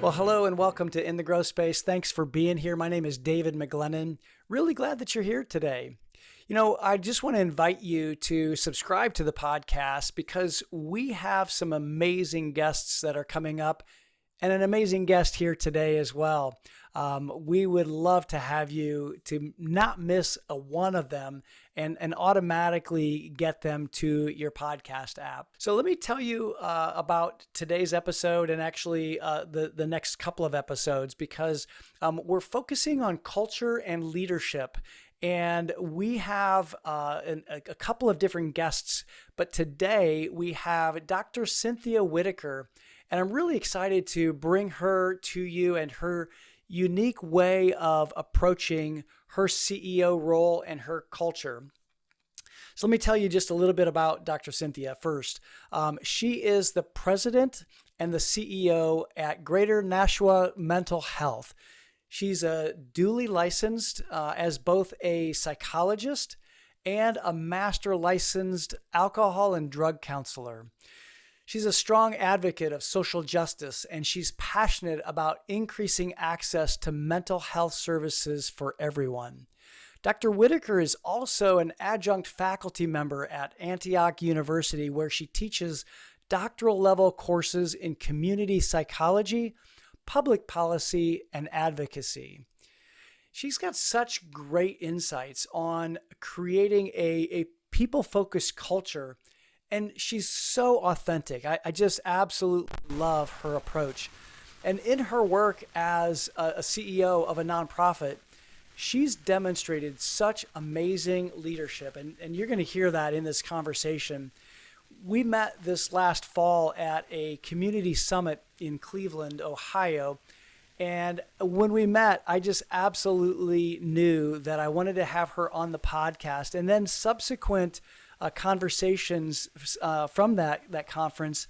Well, hello and welcome to In the Growth Space. Thanks for being here. My name is David McGlennon. Really glad that you're here today. I just want to invite you to subscribe to the podcast because we have some amazing guests that are coming up and an amazing guest here today as well. We would love to have you to not miss one of them and automatically get them to your podcast app. So let me tell you about today's episode and actually the next couple of episodes because we're focusing on culture and leadership. And we have a couple of different guests, but today we have Dr. Cynthia Whitaker. And I'm really excited to bring her to you and her unique way of approaching her CEO role and her culture. So let me tell you just a little bit about Dr. Cynthia first. She is the president and the CEO at Greater Nashua Mental Health. She's duly licensed as both a psychologist and a master licensed alcohol and drug counselor. She's a strong advocate of social justice, and she's passionate about increasing access to mental health services for everyone. Dr. Whitaker is also an adjunct faculty member at Antioch University, where she teaches doctoral level courses in community psychology, public policy, and advocacy. She's got such great insights on creating a people-focused culture. And she's so authentic. I just absolutely love her approach. And in her work as a CEO of a nonprofit, she's demonstrated such amazing leadership. And you're going to hear that in this conversation. We met this last fall at a community summit in Cleveland, Ohio. And when we met, I just absolutely knew that I wanted to have her on the podcast. And then subsequent conversations from that conference,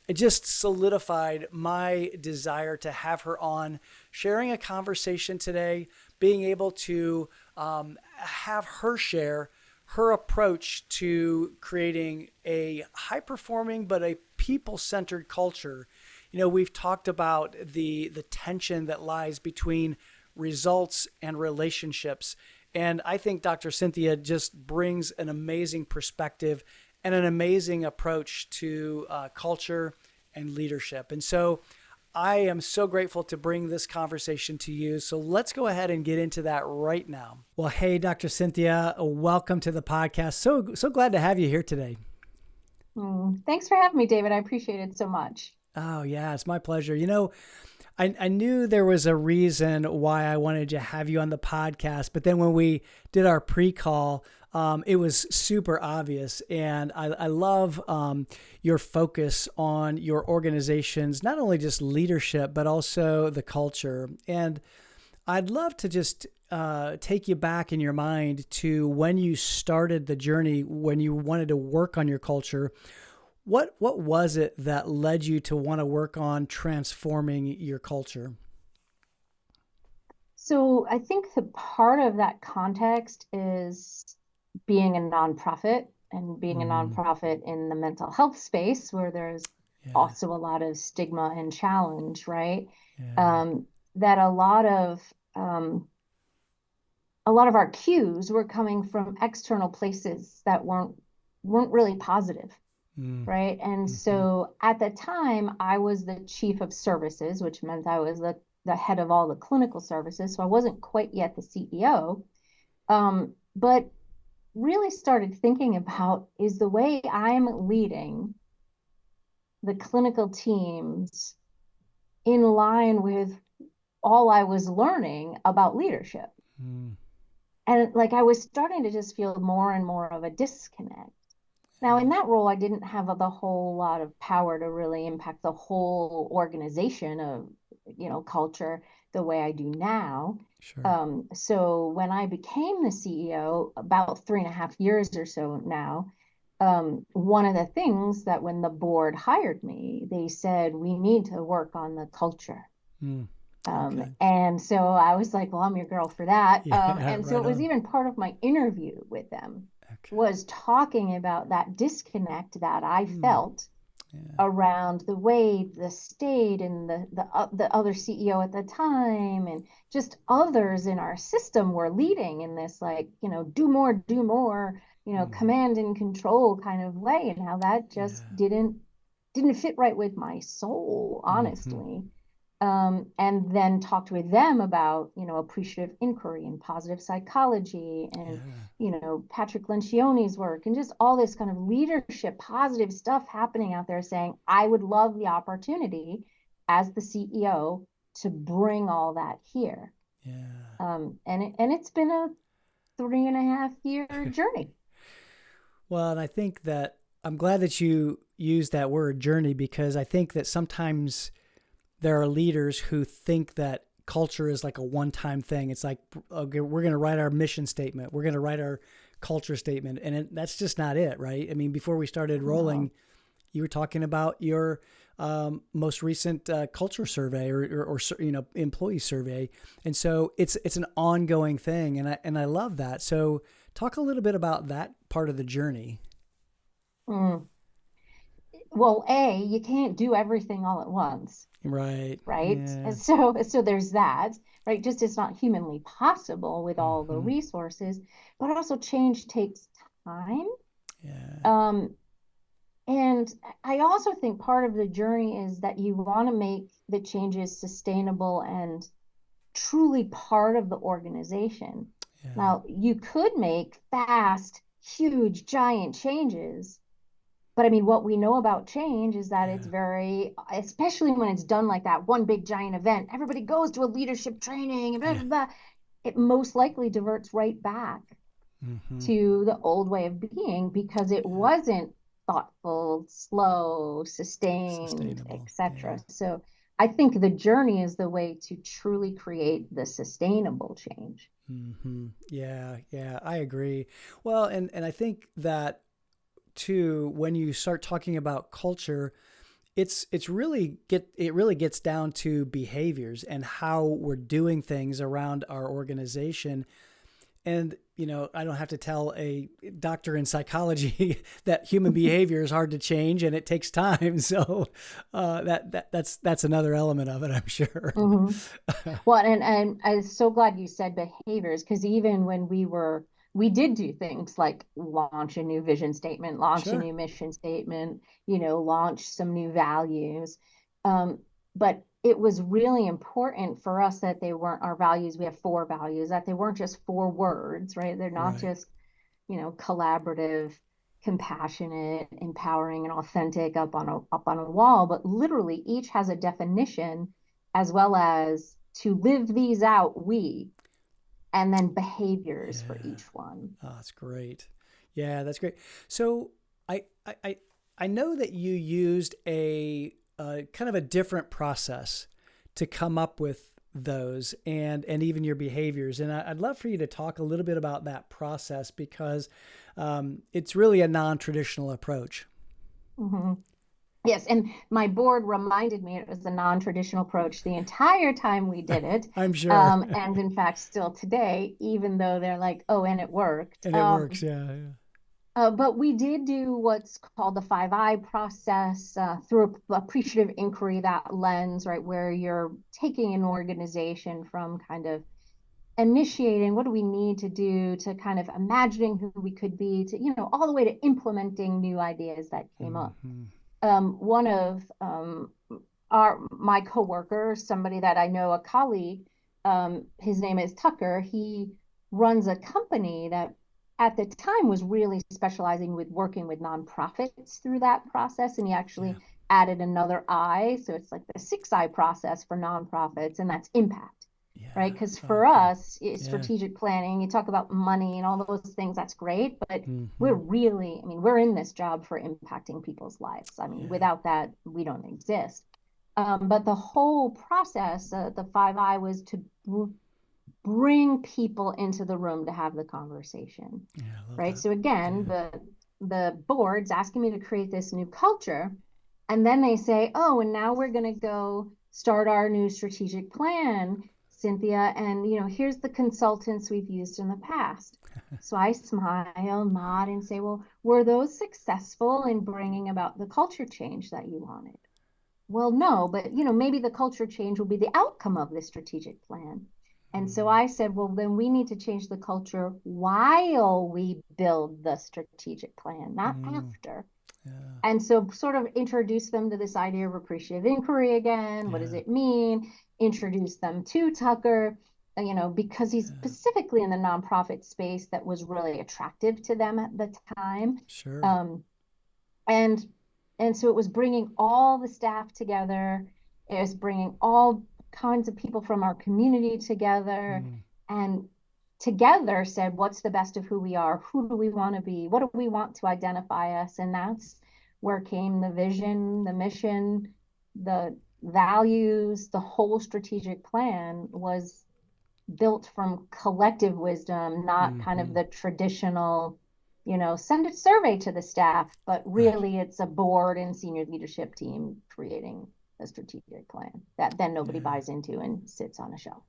it just solidified my desire to have her on, sharing a conversation today, being able to have her share her approach to creating a high-performing but a people-centered culture. We've talked about the tension that lies between results and relationships. And I think Dr. Cynthia just brings an amazing perspective and an amazing approach to culture and leadership. And so I am so grateful to bring this conversation to you. So let's go ahead and get into that right now. Well, hey, Dr. Cynthia, welcome to the podcast. So glad to have you here today. Thanks for having me, David. I appreciate it so much. Oh, yeah, it's my pleasure. I knew there was a reason why I wanted to have you on the podcast, but then when we did our pre-call, it was super obvious. And I love your focus on your organization's, not only just leadership, but also the culture. And I'd love to just take you back in your mind to when you started the journey, when you wanted to work on your culture. What was it that led you to want to work on transforming your culture? So I think the part of that context is being a nonprofit and being a nonprofit in the mental health space where there's also a lot of stigma and challenge, right? Yeah. That a lot of our cues were coming from external places that weren't really positive. Right. And so at the time, I was the chief of services, which meant I was the head of all the clinical services. So I wasn't quite yet the CEO, but really started thinking about, is the way I'm leading the clinical teams in line with all I was learning about leadership? And I was starting to just feel more and more of a disconnect. Now, in that role, I didn't have the whole lot of power to really impact the whole organization of, culture the way I do now. Sure. So when I became the CEO about 3.5 years or so now, one of the things that when the board hired me, they said, we need to work on the culture. Okay. And so I was like, well, I'm your girl for that. And so it was even part of my interview with them. Okay. was talking about that disconnect that I felt Yeah. around the way the state and the other CEO at the time and just others in our system were leading in this, like, do more, command and control kind of way, and how that just Yeah. didn't fit right with my soul, Mm-hmm. honestly. And then talked with them about, appreciative inquiry and positive psychology and, Yeah. Patrick Lencioni's work and just all this kind of leadership, positive stuff happening out there, saying, I would love the opportunity as the CEO to bring all that here. Yeah. And it's been a 3.5 year journey. Well, and I think that I'm glad that you used that word journey, because I think that sometimes there are leaders who think that culture is like a one-time thing. It's like, okay, we're going to write our mission statement. We're going to write our culture statement. And that's just not it, right? I mean, before we started rolling, you were talking about your most recent culture survey or employee survey. And so it's an ongoing thing. And I love that. So talk a little bit about that part of the journey. Mm. Well, you can't do everything all at once, Right. right? Yeah. And so there's that, right? Just it's not humanly possible with all the Mm-hmm. resources, but also change takes time. Yeah. Um, and I also think part of the journey is that you want to make the changes sustainable and truly part of the organization. Yeah. Now, you could make fast, huge, giant changes. But I mean, what we know about change is that it's Yeah. very, especially when it's done like that, one big giant event, everybody goes to a leadership training, and blah, Yeah. blah, blah. It most likely diverts right back Mm-hmm. to the old way of being because it Yeah. wasn't thoughtful, slow, sustained, Sustainable. Yeah. etc. So I think the journey is the way to truly create the sustainable change. Mm-hmm. Yeah. Yeah. I agree. Well, and I think that too, when you start talking about culture, it really gets down to behaviors and how we're doing things around our organization. And I don't have to tell a doctor in psychology that human behavior is hard to change and it takes time. So that's another element of it, I'm sure. Mm-hmm. Well, and I'm so glad you said behaviors, because even when we did do things like launch a new vision statement, launch a Sure. new mission statement, launch some new values. Um, but it was really important for us that they weren't our values. We have 4 values, that they weren't just 4 words, right? They're not Right. just, collaborative, compassionate, empowering, and authentic up on a wall, but literally each has a definition, as well as to live these out, and then behaviors for Yeah. each one. Oh, that's great. Yeah, that's great. So I I I I know that you used a kind of a different process to come up with those and even your behaviors. And I'd love for you to talk a little bit about that process, because it's really a non-traditional approach. Mm-hmm. Yes, and my board reminded me it was a non-traditional approach the entire time we did it. I'm sure. And in fact, still today, even though they're like, oh, and it worked. And it works. Yeah. Yeah. But we did do what's called the 5I process through appreciative inquiry, that lens, right, where you're taking an organization from kind of initiating what do we need to do to kind of imagining who we could be to, all the way to implementing new ideas that came up. Mm-hmm. One of my coworkers, somebody that I know, a colleague, his name is Tucker. He runs a company that at the time was really specializing with working with nonprofits through that process. And he Yeah. actually added another I. So it's like the 6I process for nonprofits, and that's impact, Yeah. right? Because for Okay. us, Yeah. strategic planning, you talk about money and all those things, that's great. But Mm-hmm. we're in this job for impacting people's lives. I mean, Yeah. without that, we don't exist. But the whole process, the 5I, was to bring people into the room to have the conversation, Yeah. I love right? that. So again, Yeah. the board's asking me to create this new culture, and then they say, oh, and now we're going to go start our new strategic plan, Cynthia, and here's the consultants we've used in the past. So I smile, nod, and say, well, were those successful in bringing about the culture change that you wanted? Well, no, but maybe the culture change will be the outcome of this strategic plan. And so I said, well, then we need to change the culture while we build the strategic plan, not after. Yeah. And so sort of introduce them to this idea of appreciative inquiry again. What does it mean? Introduce them to Tucker, because he's specifically in the nonprofit space that was really attractive to them at the time. Sure. And so it was bringing all the staff together. It was bringing all kinds of people from our community together, and together said, what's the best of who we are? Who do we want to be? What do we want to identify us? And that's where came the vision, the mission, the values. The whole strategic plan was built from collective wisdom, not kind of the traditional, send a survey to the staff, but really it's a board and senior leadership team creating a strategic plan that then nobody buys into and sits on a shelf.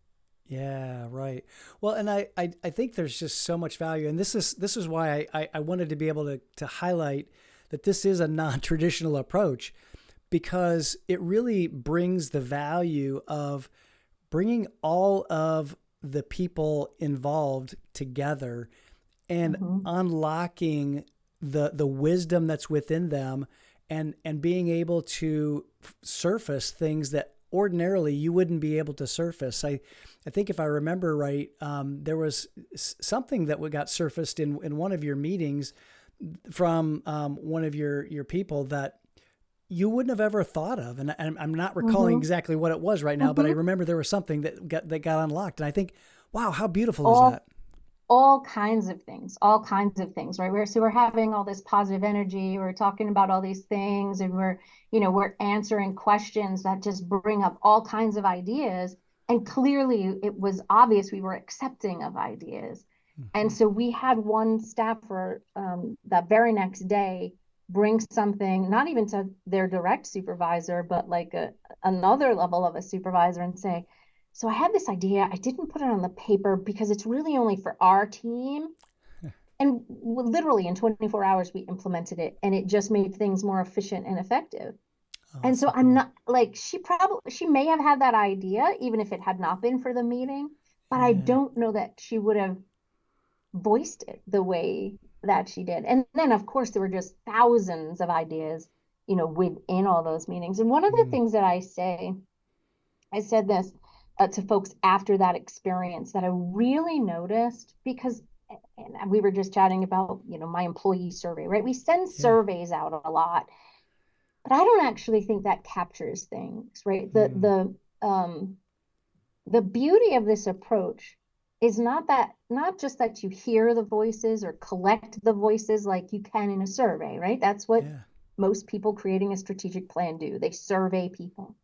Yeah, right. Well, and I think there's just so much value. And this is why I wanted to be able to highlight that this is a non-traditional approach, because it really brings the value of bringing all of the people involved together and unlocking the wisdom that's within them, and being able to surface things that ordinarily you wouldn't be able to surface. I think if I remember right, there was something that got surfaced in one of your meetings from one of your people that you wouldn't have ever thought of. And I'm not recalling exactly what it was right now, but I remember there was something that got unlocked. And I think, wow, how beautiful is that? All kinds of things, right? We're having all this positive energy. We're talking about all these things, and we're answering questions that just bring up all kinds of ideas. And clearly it was obvious we were accepting of ideas. And so we had one staffer that very next day bring something, not even to their direct supervisor, but like another level of a supervisor, and say, so I had this idea. I didn't put it on the paper because it's really only for our team. And literally in 24 hours, we implemented it, and it just made things more efficient and effective. And so I'm not like, she may have had that idea, even if it had not been for the meeting, but I don't know that she would have voiced it the way that she did. And then of course there were just thousands of ideas, within all those meetings. And one of the things that I said this to folks after that experience that I really noticed, because and we were just chatting about, my employee survey, right? We send surveys out a lot, but I don't actually think that captures things, right? The beauty of this approach is not just that you hear the voices or collect the voices like you can in a survey, right? That's what most people creating a strategic plan do. They survey people.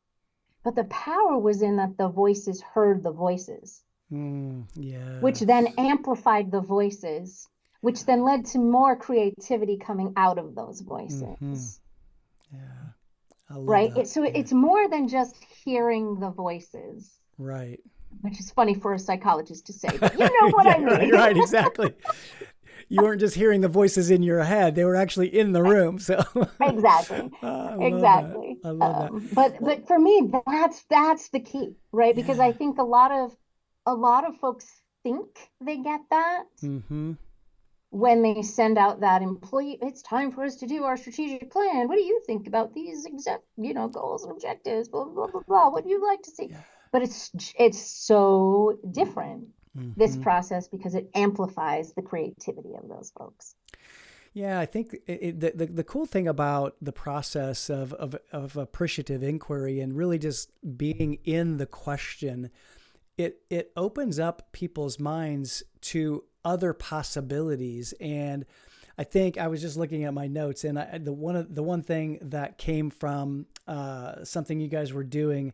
But the power was in that the voices heard the voices, which then amplified the voices, which then led to more creativity coming out of those voices. I love right? that. It's more than just hearing the voices. Right. Which is funny for a psychologist to say, but you know what I mean. Right, exactly. You weren't just hearing the voices in your head; they were actually in the room. So exactly. I love that. But for me, that's the key, right? Because I think a lot of folks think they get that when they send out that employee. It's time for us to do our strategic plan. What do you think about these goals and objectives? Blah blah blah blah. What do you like to see? But it's so different, this process, because it amplifies the creativity of those folks. Yeah, I think the cool thing about the process of appreciative inquiry and really just being in the question, it opens up people's minds to other possibilities. And I think I was just looking at my notes, and the one thing that came from something you guys were doing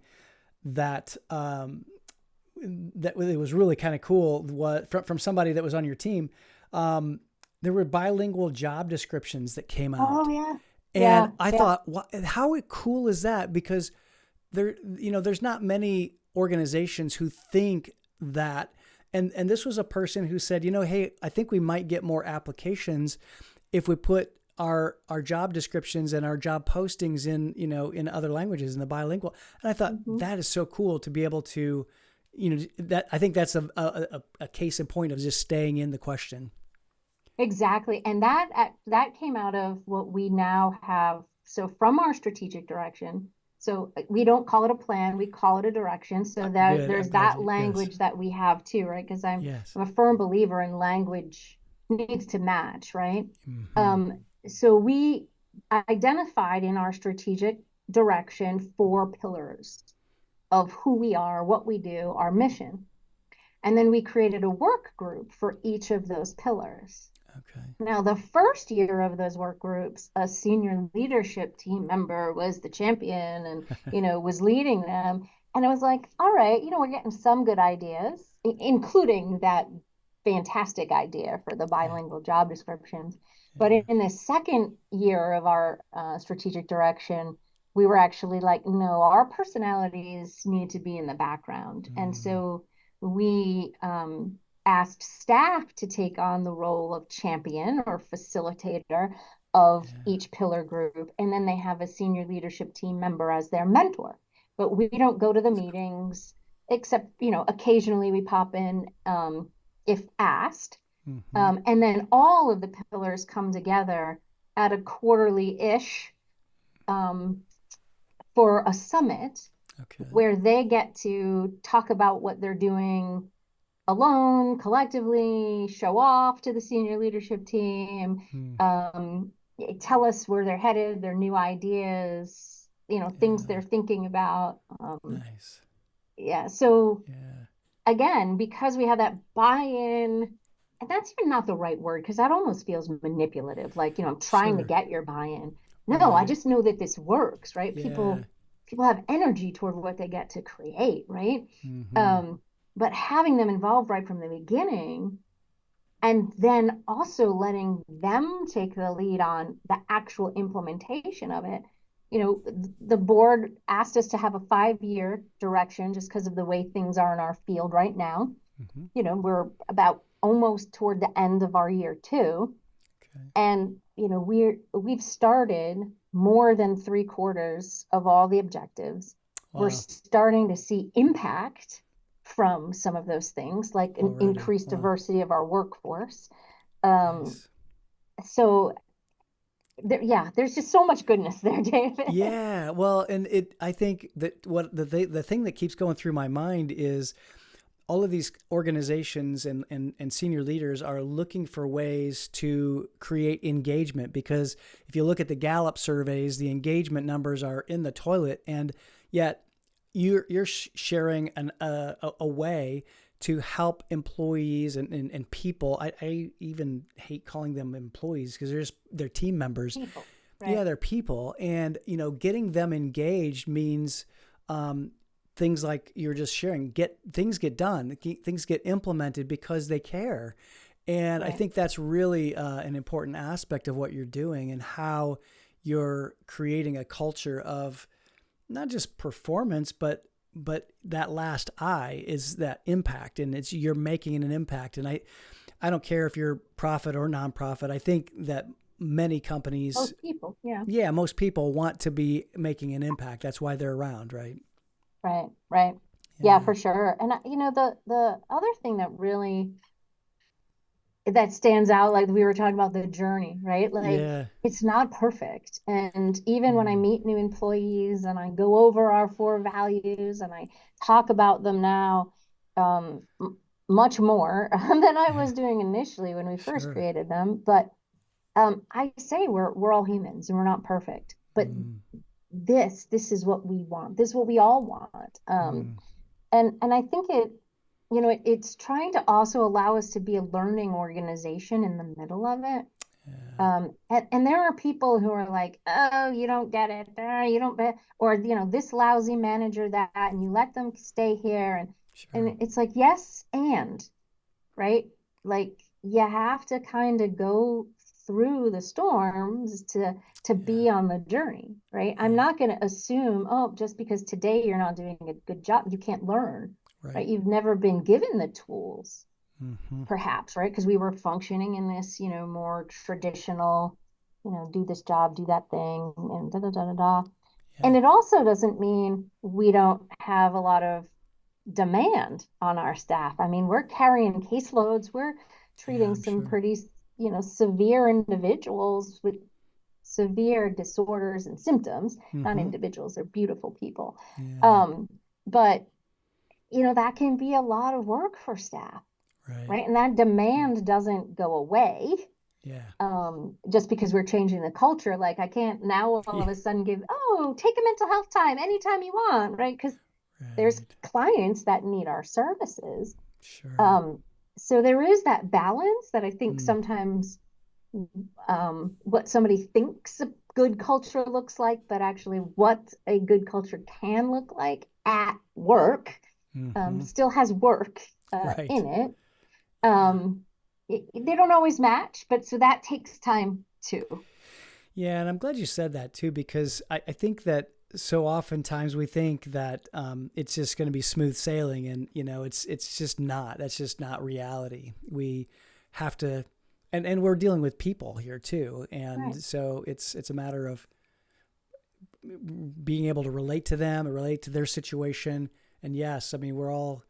that that it was really kind of cool was from somebody that was on your team. There were bilingual job descriptions that came out. Oh yeah. And I thought, how cool is that? Because there's not many organizations who think that and this was a person who said, hey, I think we might get more applications if we put our job descriptions and our job postings in, in other languages, in the bilingual. And I thought that is so cool to be able to, that I think that's a case in point of just staying in the question. Exactly. And that came out of what we now have. So from our strategic direction, so we don't call it a plan, we call it a direction. So that there's that language that we have too, right? Because I'm a firm believer in language needs to match, right? So we identified in our strategic direction 4 pillars of who we are, what we do, our mission. And then we created a work group for each of those pillars. Okay. Now, the first year of those work groups, a senior leadership team member was the champion and, was leading them. And I was like, all right, we're getting some good ideas, including that fantastic idea for the bilingual job descriptions. But in the second year of our strategic direction, we were actually like, no, our personalities need to be in the background. And so we asked staff to take on the role of champion or facilitator of each pillar group. And then they have a senior leadership team member as their mentor. But we don't go to the meetings, except, occasionally we pop in if asked. And then all of the pillars come together at a quarterly-ish for a summit where they get to talk about what they're doing alone, collectively, show off to the senior leadership team, tell us where they're headed, their new ideas, things they're thinking about. Nice. Yeah. So again, because we have that buy-in, and that's even not the right word, because that almost feels manipulative. Like, I'm trying to get your buy-in. No, I just know that this works, right? People have energy toward what they get to create, right? But having them involved right from the beginning, and then also letting them take the lead on the actual implementation of it. The board asked us to have a 5-year direction just because of the way things are in our field right now. We're about almost toward the end of our year 2. And, we've started more than 3/4 of all the objectives. Wow. We're starting to see impact from some of those things, like an increased diversity of our workforce. Nice. So there's just so much goodness there, David. Yeah. Well, and I think that what the thing that keeps going through my mind is all of these organizations and senior leaders are looking for ways to create engagement, because if you look at the Gallup surveys, the engagement numbers are in the toilet, and yet you're sharing a way to help employees and people. I even hate calling them employees because they're team members. People, right? Yeah, they're people, and getting them engaged means things like you're just sharing, things get done, things get implemented because they care. And I think that's really an important aspect of what you're doing, and how you're creating a culture of not just performance, but that last I is that impact, and you're making an impact. And I don't care if you're profit or nonprofit. I think that many companies, most people want to be making an impact. That's why they're around, right? Right. Yeah, for sure. And the other thing that stands out, like we were talking about the journey, right? Like it's not perfect. And even when I meet new employees and I go over our 4 values and I talk about them now, much more than I was doing initially when we first created them. But I say we're all humans and we're not perfect, but this is what we want. This is what we all want. And I think it's trying to also allow us to be a learning organization in the middle of it. And there are people who are like, oh, you don't get it, you don't, or this lousy manager that, and you let them stay here, and it's like, yes, and right, like you have to kind of go through the storms to be on the journey, right? I'm not going to assume, just because today you're not doing a good job, you can't learn, right? You've never been given the tools perhaps, right? Because we were functioning in this, more traditional, do this job, do that thing, and da da da da da. Yeah. And it also doesn't mean we don't have a lot of demand on our staff. I mean, we're carrying caseloads, we're Yeah, treating I'm some sure. pretty, severe individuals with severe disorders and symptoms, not Mm-hmm. individuals, they're beautiful people. Yeah. But, that can be a lot of work for staff, Right. right? And that Yeah. demand doesn't go away Yeah. just because we're changing the culture. Like I can't now all Yeah. of a sudden take a mental health time anytime you want, right? Because there's Right. clients that need our services. Sure. Um, so there is that balance that I think Mm. sometimes what somebody thinks a good culture looks like, but actually what a good culture can look like at work Mm-hmm. still has work Right. in it. Yeah. They don't always match, but so that takes time too. Yeah, and I'm glad you said that too, because I think that so oftentimes we think that it's just going to be smooth sailing, and it's just not. That's just not reality. We have to, and we're dealing with people here too, and Right. so it's a matter of being able to relate to them, or relate to their situation. And yes, I mean we're all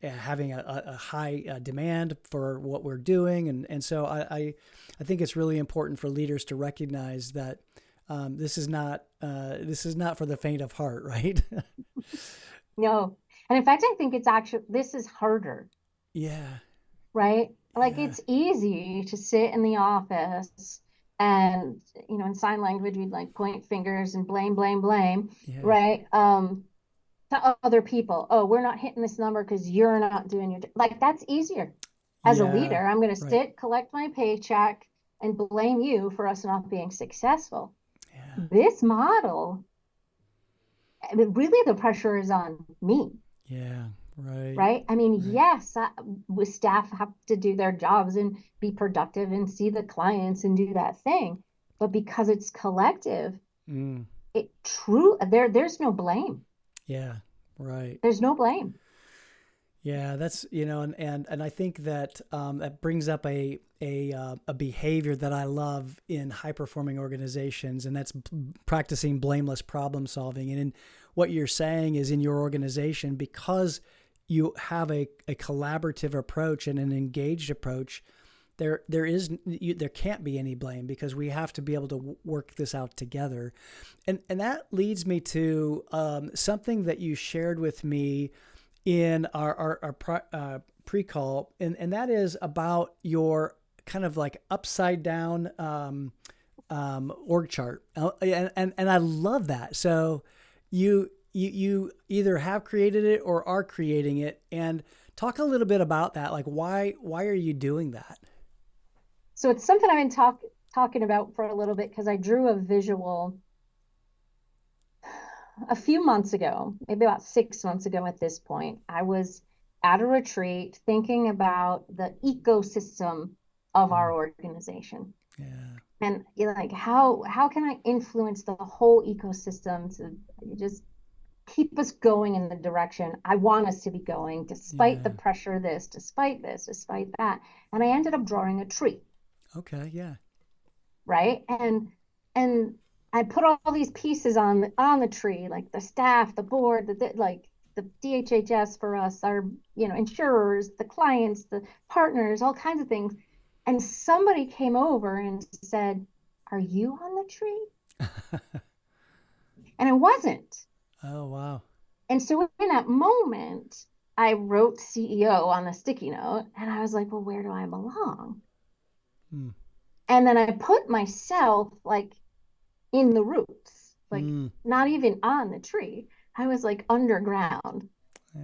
having a high demand for what we're doing, and so I think it's really important for leaders to recognize that this is not for the faint of heart, right? No. And in fact, I think it's actually, this is harder, Yeah, right? Like yeah, it's easy to sit in the office and, in sign language, we'd like point fingers and blame, yeah, right? To other people. Oh, we're not hitting this number because you're not doing your, like that's easier. As a yeah, leader, I'm going to right, sit, collect my paycheck, and blame you for us not being successful. yeah, This model, I mean, really the pressure is on me, yeah, right, right? I mean, right. yes, staff have to do their jobs and be productive and see the clients and do that thing. But because it's collective, Mm, there's no blame. yeah, right. There's no blame. Yeah, that's and I think that that brings up a behavior that I love in high performing organizations, and that's practicing blameless problem solving. And in what you're saying is in your organization, because you have a collaborative approach and an engaged approach, there can't be any blame, because we have to be able to work this out together. And that leads me to something that you shared with me in our pre-call, and that is about your kind of like upside down org chart, and I love that. So you either have created it or are creating it, and talk a little bit about that. Like why are you doing that? So it's something I've been talking about for a little bit because I drew a visual a few months ago, maybe about 6 months ago at this point. I was at a retreat thinking about the ecosystem of Mm, our organization. yeah, And like how can I influence the whole ecosystem to just keep us going in the direction I want us to be going, despite the yeah, pressure of this, despite this, despite that. And I ended up drawing a tree, okay, yeah, right? And I put all these pieces on the tree, like the staff, the board, like the DHHS for us, our insurers, the clients, the partners, all kinds of things. And somebody came over and said, "Are you on the tree?" And I wasn't. oh wow, And so in that moment, I wrote CEO on a sticky note, and I was like, "Well, where do I belong?" mm, And then I put myself like in the roots, like mm, not even on the tree. I was like underground.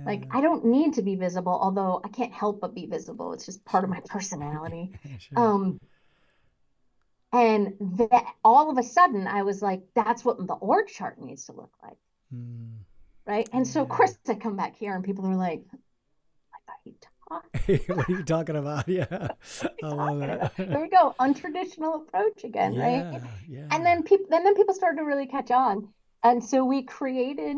Like yeah, I don't need to be visible, although I can't help but be visible. It's just part of sure, my personality. sure, Um, and that all of a sudden I was like, that's what the org chart needs to look like. mm, Right. And so of yeah. course I come back here and people are like are you What are you talking about? Yeah, I love talking about? that. Here we go, untraditional approach again, right? Yeah, And yeah. then people started to really catch on. And so we created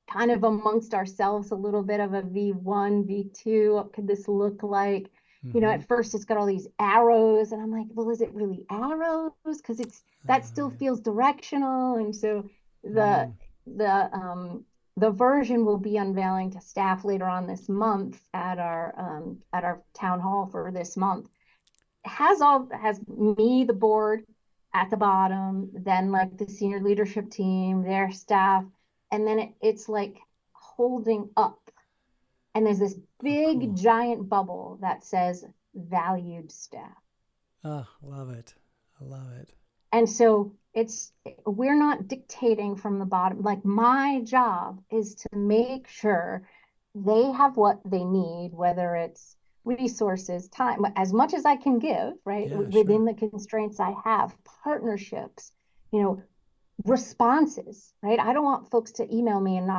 kind of amongst ourselves a little bit of a V1, V2. What could this look like? You know, at first it's got all these arrows, and I'm like, well, is it really arrows? Because that still feels directional. And so the the version will be unveiling to staff later on this month at our town hall for this month. Has me, the board, at the bottom, then like the senior leadership team, their staff, and then it's like holding up, and there's this big giant bubble that says valued staff. Oh, love it. I love it. And so we're not dictating from the bottom. Like, my job is to make sure they have what they need, whether it's resources, time, as much as I can give, right? Yeah, within sure. the constraints I have, partnerships, you know, responses, right? I don't want folks to email me and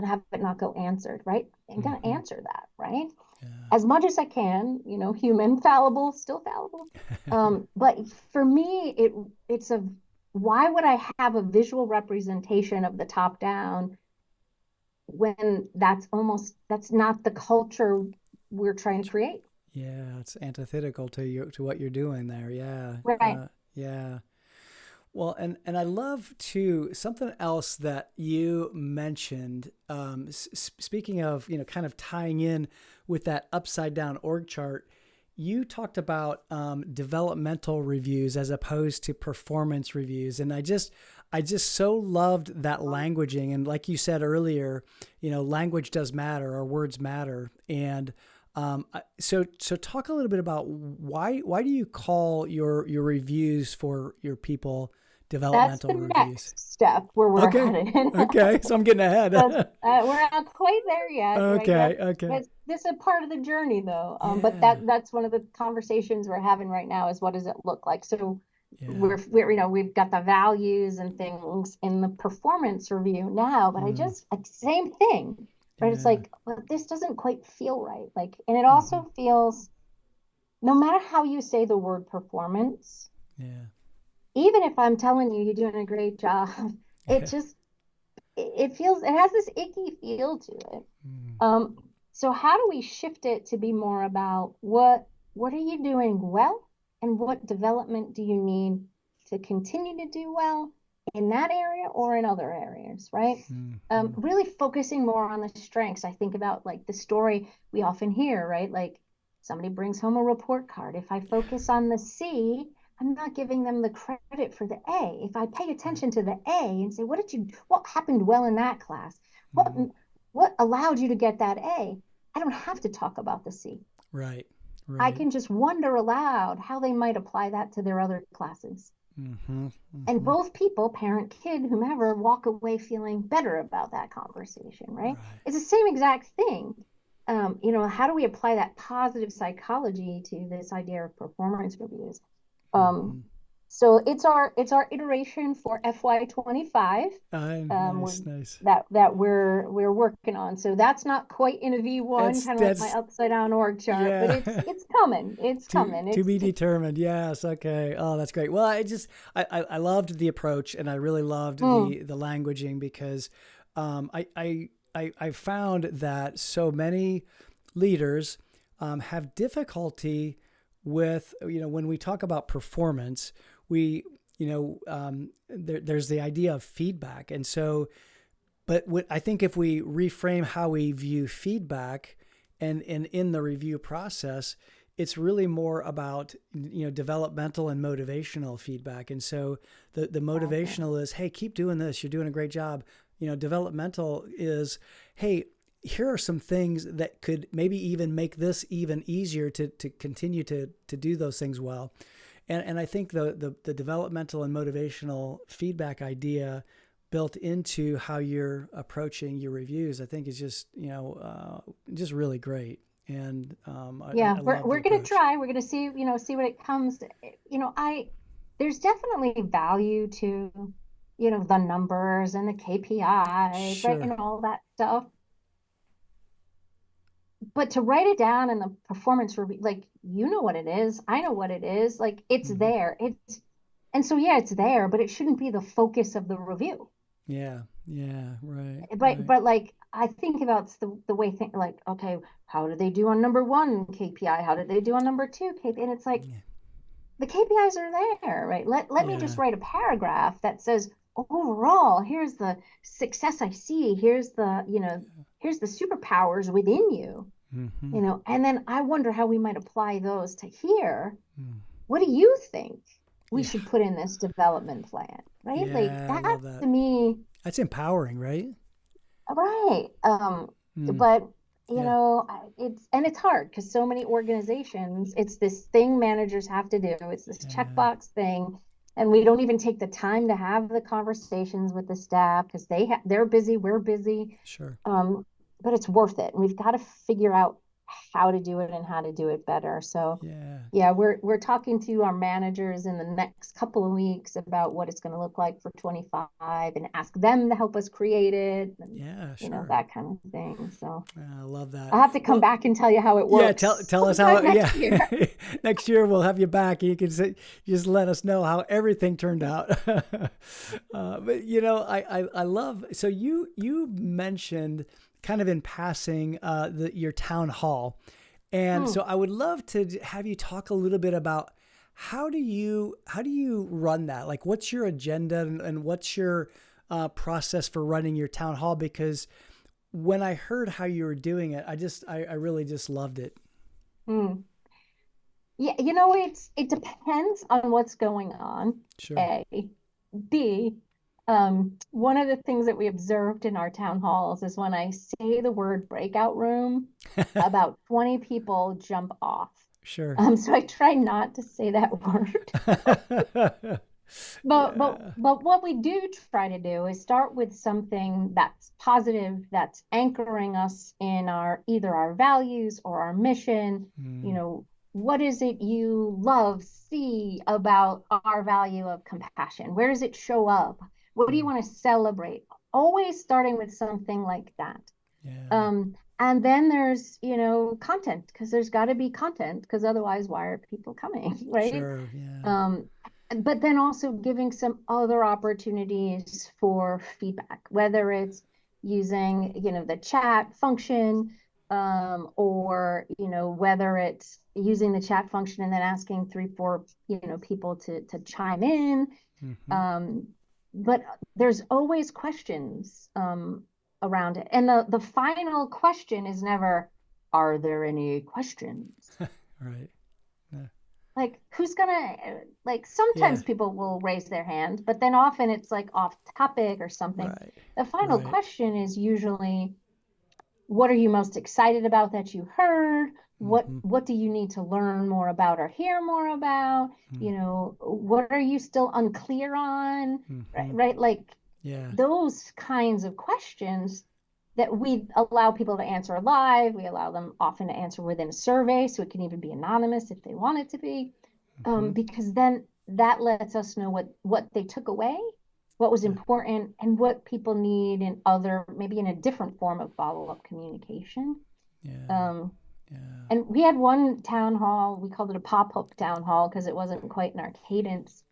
have it not go answered, right? I'm gonna answer that, right? Yeah. As much as I can, you know, human, fallible, still fallible. But for me, it's why would I have a visual representation of the top down when that's not the culture we're trying to create? Yeah, it's antithetical to what you're doing there. Yeah. Right. Yeah. Well, and I love too something else that you mentioned. Speaking of, you know, kind of tying in with that upside down org chart, you talked about developmental reviews as opposed to performance reviews, and I just so loved that languaging. And like you said earlier, you know, language does matter, or words matter, and so talk a little bit about why do you call your reviews for your people That's developmental the reviews? next step where we're Okay. headed. Okay. So I'm getting ahead. We're not quite there yet, right? Okay. Okay. This is a part of the journey, though. But Yeah. that's one of the conversations we're having right now, is what does it look like? So Yeah. we're you know, we've got the values and things in the performance review now, but I just like, same thing, right? It's Yeah. like, well, this doesn't quite feel right. Like, and it also feels, no matter how you say the word performance, Yeah. even if I'm telling you you're doing a great job, it Yeah. just it feels, it has this icky feel to it. So how do we shift it to be more about what are you doing well, and what development do you need to continue to do well in that area or in other areas, right? Really focusing more on the strengths. I think about like the story we often hear, right? Like, somebody brings home a report card. If I focus on the C, I'm not giving them the credit for the A. If I pay Right. attention to the A and say, what happened well in that class? What allowed you to get that A? I don't have to talk about the C. Right. I Right. can just wonder aloud how they might apply that to their other classes. And both people, parent, kid, whomever, walk away feeling better about that conversation, right? Right. It's the same exact thing. You know, how do we apply that positive psychology to this idea of performance reviews? So it's our iteration for FY25, Nice. Nice. that we're working on. So that's not quite in a V1, kind of like my That's upside down org chart, but yeah. it's coming. It's coming. To It's be determined. Yes. Okay. Oh, that's great. Well, I loved the approach, and I really loved the languaging, because I found that so many leaders have difficulty with, you know, when we talk about performance, there's the idea of feedback. And so, but I think if we reframe how we view feedback, and in the review process, it's really more about, you know, developmental and motivational feedback. And so the motivational is, hey, keep doing this. You're doing a great job. You know, developmental is, hey, here are some things that could maybe even make this even easier to continue to do those things well. And I think the developmental and motivational feedback idea built into how you're approaching your reviews, I think is just, you know, just really great. And I love the we're gonna approach. try. We're gonna see, see what it comes. There's definitely value to, the numbers and the KPIs, right, Sure. and all that stuff. But to write it down in the performance review, like, what it is, I know what it is, like, it's there. And so, yeah, it's there, but it shouldn't be the focus of the review. Yeah. Yeah. Right. Right. But like I think about the way things like, okay, how did they do on number one KPI? How did they do on number two KPI? And it's like Yeah. the KPIs are there, right? Let me just Yeah. write a paragraph that says overall, here's the success I see. Here's the, here's the superpowers within you, Mm-hmm. and then I wonder how we might apply those to here. Mm. What do you think we Yeah. should put in this development plan, right? Like Yeah. I that love that. to me, That's empowering, right? right. Mm. But Yeah. it's hard because so many organizations, it's this thing managers have to do. It's this Yeah. checkbox thing, and we don't even take the time to have the conversations with the staff because they're busy, we're busy. Sure. Um, but it's worth it, and we've got to figure out how to do it and how to do it better. So Yeah. yeah, we're talking to our managers in the next couple of weeks about what it's going to look like for 25 and ask them to help us create it and Yeah. Sure. that kind of thing. So I love that. I'll have to come Well, back and tell you how it yeah. Tell works tell us how. sometime Yeah. next year. Next year we'll have you back. You can say, just let us know how everything turned out. But I love. So you mentioned kind of in passing your town hall, and Hmm. so I would love to have you talk a little bit about how do you run that? Like, what's your agenda and what's your process for running your town hall? Because when I heard how you were doing it, I really just loved it. Hmm. Yeah, it depends on what's going on. Sure. A, B, one of the things that we observed in our town halls is when I say the word breakout room, about 20 people jump off. Sure. So I try not to say that word. But but Yeah. but what we do try to do is start with something that's positive, that's anchoring us in our either our values or our mission. You Mm, know, what is it you love, see about our value of compassion? Where does it show up? What do you mm, want to celebrate? Always starting with something like that. yeah. And then there's, content, because there's got to be content, because otherwise, why are people coming, right? Sure. Yeah. Um, but then also giving some other opportunities for feedback, whether it's using, the chat function, or, whether it's using the chat function and then asking 3, 4, people to chime in. Mm-hmm. Um, but there's always questions around it. And the final question is never, are there any questions? Right. Yeah. Like, who's gonna, like, Yeah. sometimes people will raise their hand, but then often it's like off topic or something. Right. The final Right. question is usually, what are you most excited about that you heard? what Mm-hmm. what do you need to learn more about or hear more about? What are you still unclear on? Mm-hmm. Right, like Yeah. those kinds of questions that we allow people to answer live. We allow them often to answer within a survey, so it can even be anonymous if they want it to be, Mm-hmm. because then that lets us know what they took away, what was Yeah. important, and what people need in other, maybe in a different form of follow-up communication. Yeah. Um, Yeah. and we had one town hall, we called it a pop-up town hall because it wasn't quite in our cadence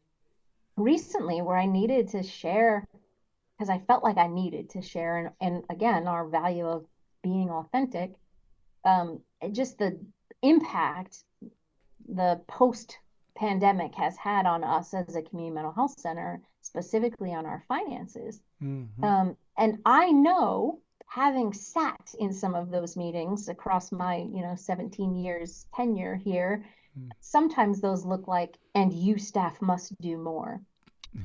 recently, where I needed to share, because I felt like I needed to share, and again, our value of being authentic, just the impact the post pandemic has had on us as a community mental health center, specifically on our finances. Mm-hmm. And I know, having sat in some of those meetings across my, 17 years tenure here, Mm. sometimes those look like, and you staff must do more.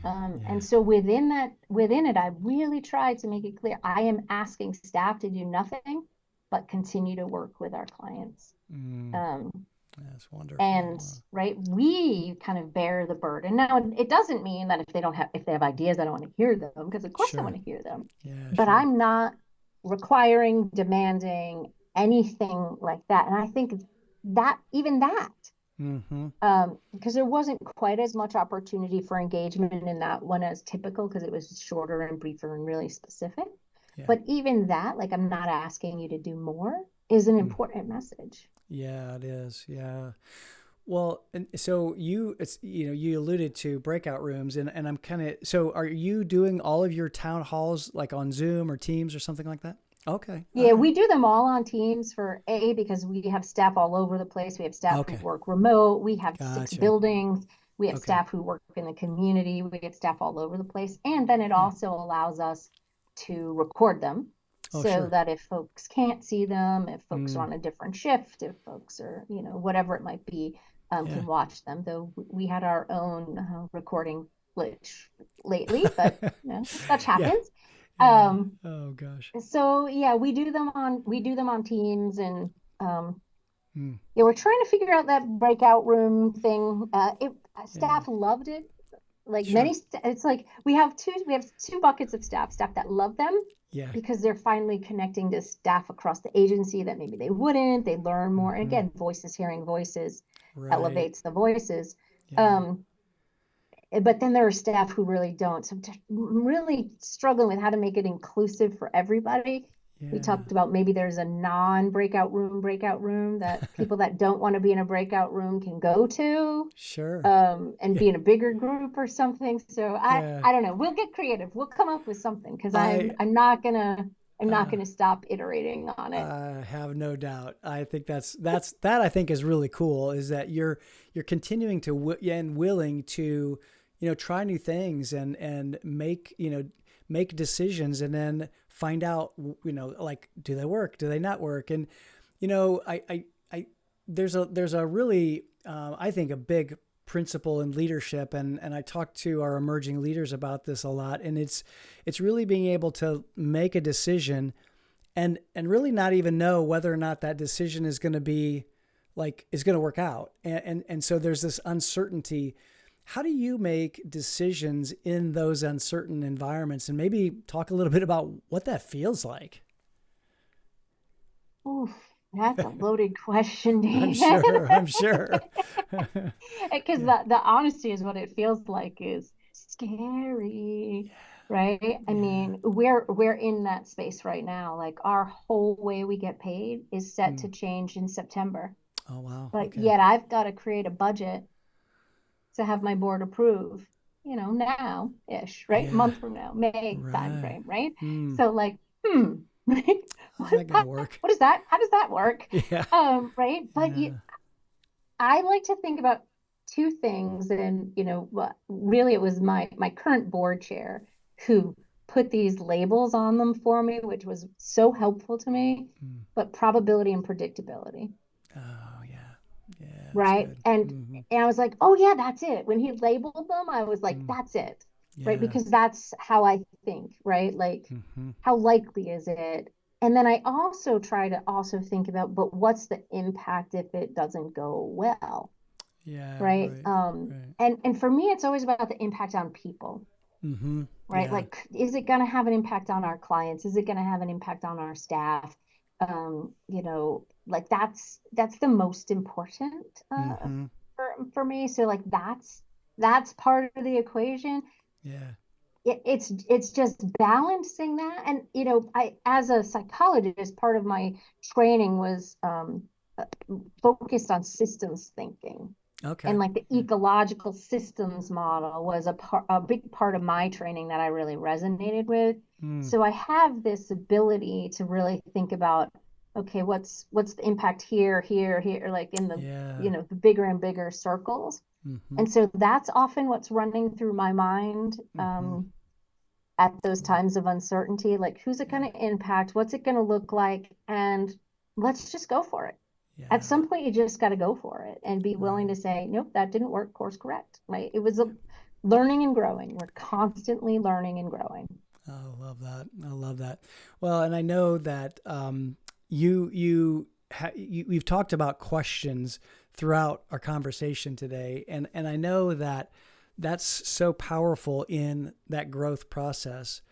Yeah. And so within it, I really tried to make it clear I am asking staff to do nothing but continue to work with our clients. Mm. Um, That's wonderful. and right, we kind of bear the burden. Now, it doesn't mean that if they have ideas, I don't want to hear them, because of course I want Sure. to hear them. Yeah. But Sure. I'm not requiring, demanding anything like that. And I think that even that, Mm-hmm. because there wasn't quite as much opportunity for engagement in that one as typical, because it was shorter and briefer and really specific. Yeah. But even that, like, I'm not asking you to do more, is an Mm. important message. Yeah. It is. Yeah. Well, and so you alluded to breakout rooms, and I'm kind of, so are you doing all of your town halls like on Zoom or Teams or something like that? Okay. All Yeah, right. we do them all on Teams for because we have staff all over the place. We have staff who Okay. work remote. We have 6 Gotcha. buildings. We have Okay. staff who work in the community. We have staff all over the place. And then it Yeah. also allows us to record them Oh, so sure. that if folks can't see them, if folks are Mm, on a different shift, if folks are, whatever it might be, yeah. can watch them. Though we had our own recording glitch lately, but such Yeah. happens. Yeah. Um, Oh gosh. so yeah, we do them on Teams, and um Mm, yeah, we're trying to figure out that breakout room thing. It yeah. Staff loved it. Like Sure. it's like we have two buckets of staff that love them Yeah. because they're finally connecting to staff across the agency that maybe they wouldn't. They learn more. And Mm-hmm. again, voices, hearing voices Right. elevates the voices. Yeah. Um, but then there are staff who really don't. So I'm really struggling with how to make it inclusive for everybody. We Yeah. talked about maybe there's a breakout room that people that don't want to be in a breakout room can go to, Sure. and Yeah. be in a bigger group or something. So I Yeah. I don't know. We'll get creative. We'll come up with something because I'm I I'm not gonna I'm not uh gonna stop iterating on it. I have no doubt. I think that I think is really cool is that you're continuing to and willing to, try new things and make, make decisions and then find out, like, do they work? Do they not work? And, I there's a really, I think a big principle in leadership. And I talk to our emerging leaders about this a lot. And it's really being able to make a decision and really not even know whether or not that decision is going to be is going to work out. And so there's this uncertainty. How do you make decisions in those uncertain environments? And maybe talk a little bit about what that feels like. Oof, that's a loaded question, I'm David. sure. I'm sure. Because Yeah. the honesty is what it feels like is scary, right? I Yeah. mean, we're in that space right now. Like our whole way we get paid is set Hmm. to change in September. Oh, wow. But Okay. yet I've got to create a budget to have my board approve, now-ish, right? Yeah. Month from now, May Right. timeframe, right? Hmm. So like, right? How's that going to work? What is that? How does that work? Yeah. Right? But Yeah. I like to think about two things, and really it was my current board chair who put these labels on them for me, which was so helpful to me. Hmm. But probability and predictability, Oh, yeah. Yeah. That's right? good. And Mm-hmm. and I was like, oh yeah, that's it. When he labeled them, I was like, Mm. that's it, right? Yeah. Because that's how I think, right? Like, Mm-hmm. how likely is it? And then I also try to also think about, but what's the impact if it doesn't go well? Yeah. Right. Right. Right. And for me, it's always about the impact on people, Mm-hmm. right? Yeah. Like, is it going to have an impact on our clients? Is it going to have an impact on our staff? Like that's the most important Mm-hmm. for me. So like that's part of the equation. Yeah. It's just balancing that. And I, as a psychologist, part of my training was focused on systems thinking, and Okay. like the Yeah. ecological systems model was a big part of my training that I really resonated with. Mm. So I have this ability to really think about, okay, what's the impact here, like in the Yeah. the bigger and bigger circles. Mm-hmm. And so that's often what's running through my mind, Mm-hmm. at those Cool. times of uncertainty. Like, who's it going Yeah. to impact? What's it going to look like? And let's just go for it. At Yeah. some point, you just got to go for it and be willing to Right. say, nope, that didn't work. Course correct. Right? It was a learning and growing. We're constantly learning and growing. I love that. I love that. Well, and I know that we've talked about questions throughout our conversation today, and I know that that's so powerful in that growth process.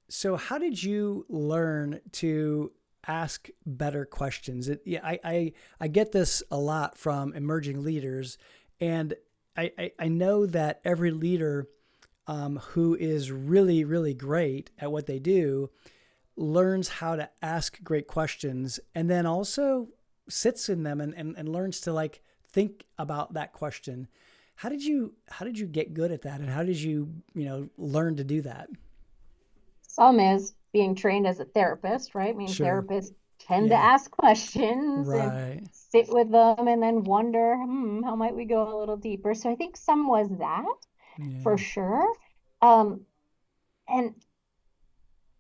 So, how did you learn to ask better questions? Yeah, I get this a lot from emerging leaders, and I know that every leader who is really, really great at what they do learns how to ask great questions and then also sits in them and learns to think about that question. How did you get good at that? And how did you, learn to do that? Some is being trained as a therapist, right? I mean, Sure. therapists tend to Yeah. ask questions and Right. sit with them and then wonder, how might we go a little deeper? So I think some was that for Yeah. sure. Um, and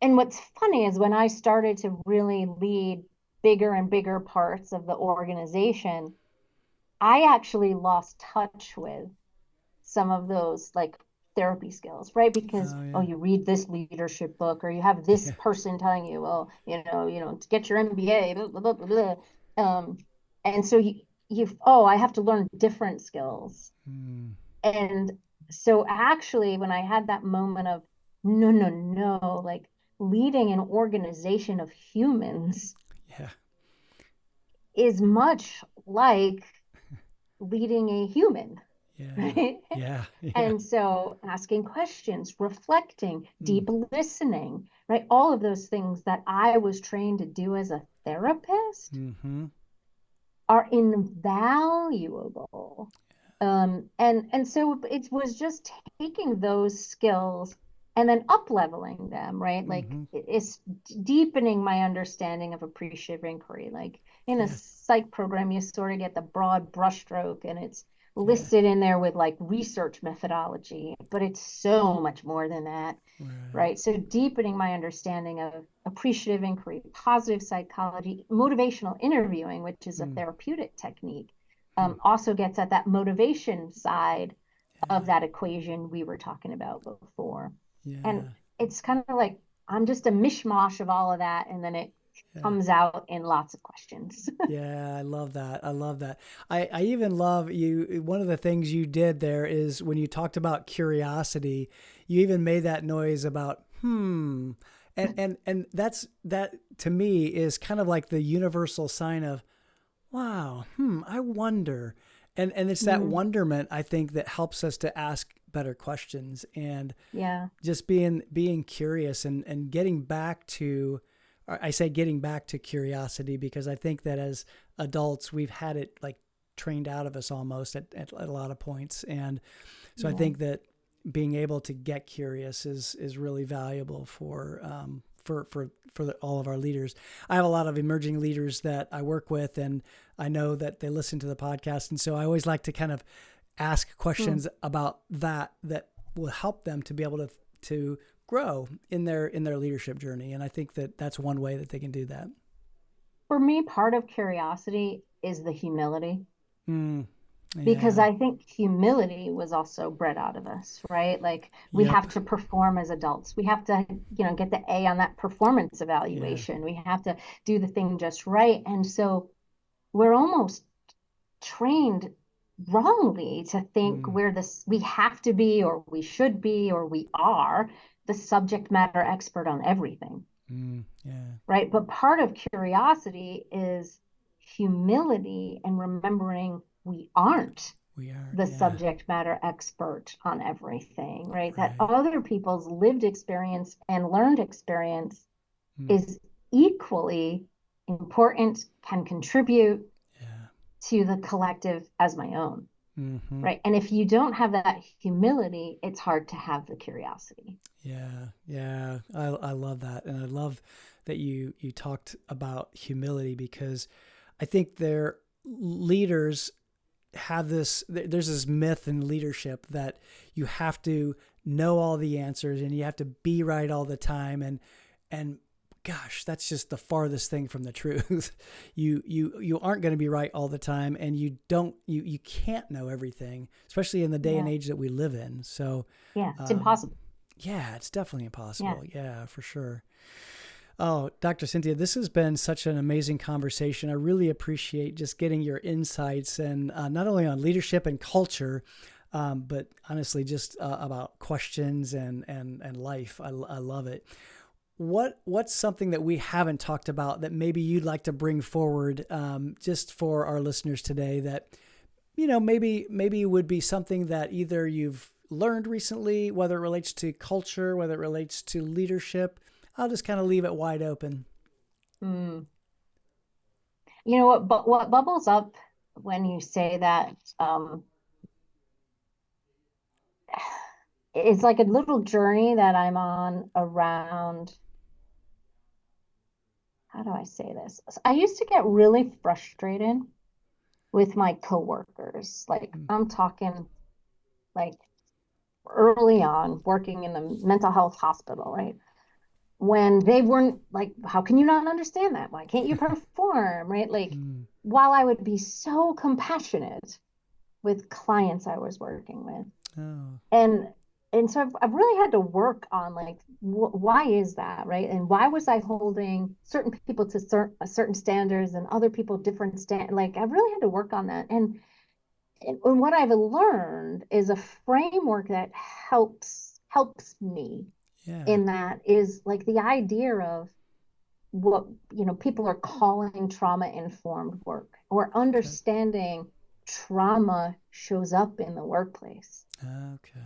and what's funny is when I started to really lead bigger and bigger parts of the organization, I actually lost touch with some of those like therapy skills, right? Because Oh oh, yeah. you read this leadership book, or you have this Yeah. person telling you, well, to get your MBA, blah, blah, blah, blah. And so I have to learn different skills. Mm. And so actually, when I had that moment of no, no, no, like leading an organization of humans Yeah. is much like leading a human, Yeah. right? Yeah. Yeah. And so asking questions, reflecting, Mm. deep listening, right? All of those things that I was trained to do as a therapist Mm-hmm. are invaluable. And so it was just taking those skills and then up leveling them, right? Like Mm-hmm. it's deepening my understanding of appreciative inquiry. Like in a Yeah. psych program, you sort of get the broad brushstroke and it's Yeah. listed in there with like research methodology, but it's so much more than that, Right. right? So deepening my understanding of appreciative inquiry, positive psychology, motivational interviewing, which is a Mm. therapeutic technique, Mm. also gets at that motivation side of Yeah. that equation we were talking about before. And Yeah. it's kind of like I'm just a mishmash of all of that, and then it Yeah. comes out in lots of questions. Yeah, I love that. I love that. I even love you. One of the things you did there is when you talked about curiosity, you even made that noise about, and that to me is kind of like the universal sign of, wow, I wonder. And it's that Mm, wonderment, I think, that helps us to ask better questions and yeah, just being curious and getting back to, I say getting back to curiosity because I think that as adults we've had it like trained out of us almost at a lot of points. And so I yeah, think that being able to get curious is really valuable for all of our leaders. I have a lot of emerging leaders that I work with, and I know that they listen to the podcast, and so I always like to kind of ask mm. questions about that will help them to be able to grow in their leadership journey. And I think that that's one way that they can do that. For me, part of curiosity is the humility, Mm, because yeah. I think humility was also bred out of us, right? Like we Yep. have to perform as adults. We have to, get the A on that performance Yeah. evaluation. We have to do the thing just right. And so we're almost trained wrongly to think Mm, we have to be, or we should be, or we are the subject matter expert on everything, yeah. right? But part of curiosity is humility and remembering we aren't We are. the Yeah. subject matter expert on everything, right? That Right. other people's lived experience and learned experience Mm, is equally important, can contribute yeah. to the collective as my own, Mm-hmm. right? And if you don't have that humility, it's hard to have the curiosity. Yeah, yeah, I love that, and I love that you talked about humility because I think their leaders have this. There's this myth in leadership that you have to know all the answers and you have to be right all the time, and gosh, that's just the farthest thing from the truth. You aren't going to be right all the time, and you can't know everything, especially in the day and Yeah. age that we live in. So. Yeah. It's Um, impossible. yeah, it's definitely Yeah. impossible. Yeah, for sure. Oh, Dr. Cynthia, this has been such an amazing conversation. I really appreciate just getting your insights and not only on leadership and culture, but honestly, just about questions and life. I love it. What's something that we haven't talked about that maybe you'd like to bring forward just for our listeners today that maybe would be something that either you've learned recently, whether it relates to culture, whether it relates to leadership. I'll just kind of leave it wide open. Mm. You know what? But what bubbles up when you say that. It's like a little journey that I'm on around, how do I say this? I used to get really frustrated with my coworkers. Like I'm talking like early on working in a mental health hospital, right? When they weren't like, how can you not understand that? Why can't you perform, right? Like, while I would be so compassionate with clients I was working with, Oh, and so I've really had to work on like why is that, right? And why was I holding certain people to certain standards and other people different like I really had to work on that. And what I've learned is a framework that helps me yeah. in that is like the idea of what people are calling trauma informed work, or Okay. understanding trauma shows up in the workplace, Okay.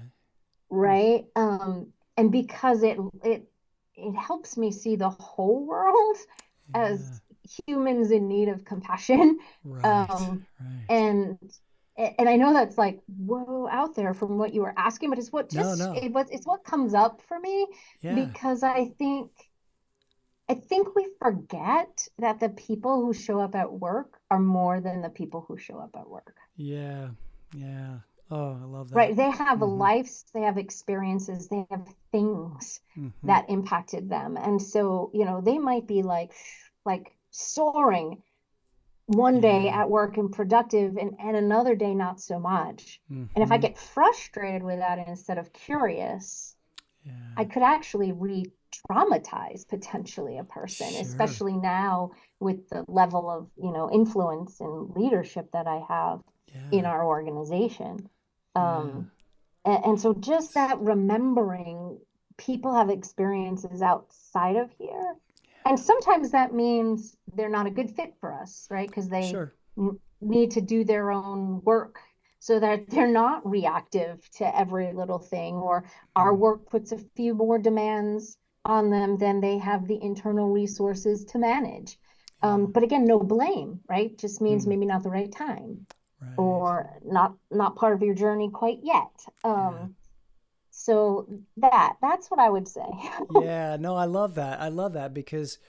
right? And because it helps me see the whole world as Yeah. humans in need of compassion. Right. um Right. and and I know that's like whoa out there from what you were asking, but it's what No, just no. it's what comes up for me, Yeah. because I think we forget that the people who show up at work are more than the people who show up at work. Yeah. Yeah. Oh, I love that. Right? They have Mm-hmm. lives, they have experiences, they have things Mm-hmm. that impacted them. And so, they might be like soaring one day Yeah. at work and productive, and another day not so much. And if I Mm-hmm. get frustrated with that instead of curious, I Yeah. could actually re-traumatize potentially a person, Sure. especially now with the level of, influence and leadership that I have in Yeah. our organization. Yeah. Um, and so just It's, that remembering people have experiences outside of here. And sometimes that means they're not a good fit for us, right? Because they sure. need to do their own work so that they're not reactive to every little thing, or our Mm. work puts a few more demands on them than they have the internal resources to manage. Yeah. But again, no blame, right? Just means Mm. maybe not the right time, Right. or not part of your journey quite yet. Yeah. So that's what I would say. Yeah. No, I love that. I love that because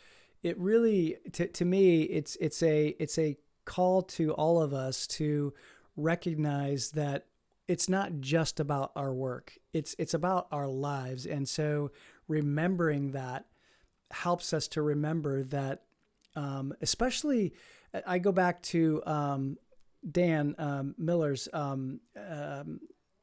it really, to me, it's a call to all of us to recognize that it's not just about our work. It's about our lives. And so remembering that helps us to remember that, especially I go back to Dan Miller's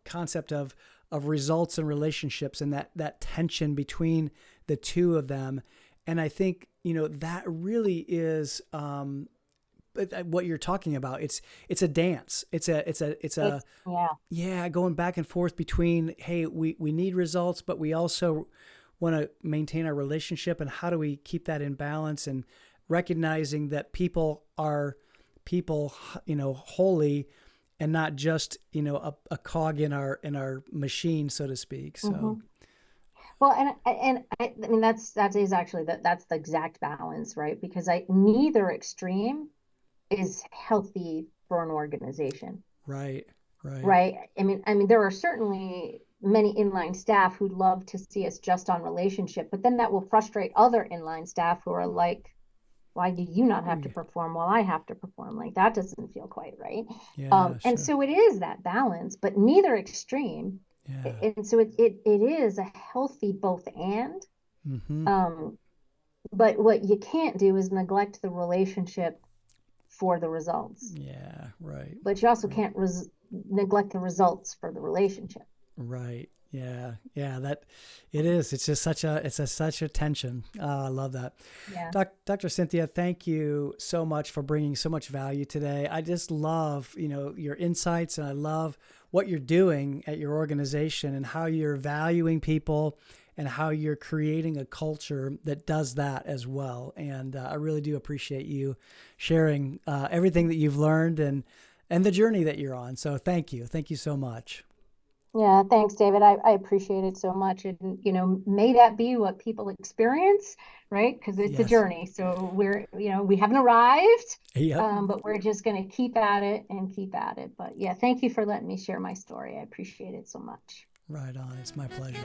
concept of results and relationships, and that tension between the two of them. And I think that really is what you're talking about. It's a dance. It's a Yeah. yeah, going back and forth between, hey, we need results, but we also want to maintain our relationship, and how do we keep that in balance, and recognizing that people are people, wholly, and not just a cog in our machine, so to speak. So Hmm. Well, and I mean that is actually that's the exact balance, right? Because I neither extreme is healthy for an organization, right, right, right? I mean there are certainly many inline staff who'd love to see us just on relationship, but then that will frustrate other inline staff who are like, why do you not oh have to yeah, perform while I have to perform? Like that doesn't feel quite right. yeah, And sure, so it is that balance, but neither extreme. yeah, And so it is a healthy both and. mm-hmm, Um, but what you can't do is neglect the relationship for the results. yeah, right, But you also right. can't neglect the results for the relationship. Right. Yeah. Yeah. That it is. It's just such a tension. I love that. Yeah. Dr. Cynthia, thank you so much for bringing so much value today. I just love, your insights, and I love what you're doing at your organization, and how you're valuing people, and how you're creating a culture that does that as well. And I really do appreciate you sharing everything that you've learned, and the journey that you're on. So thank you. Thank you so much. Yeah, thanks, David. I appreciate it so much. And, may that be what people experience, right? Because it's a Yes. journey. So we haven't arrived, Yep. but we're just going to keep at it and keep at it. But yeah, thank you for letting me share my story. I appreciate it so much. Right on. It's my pleasure.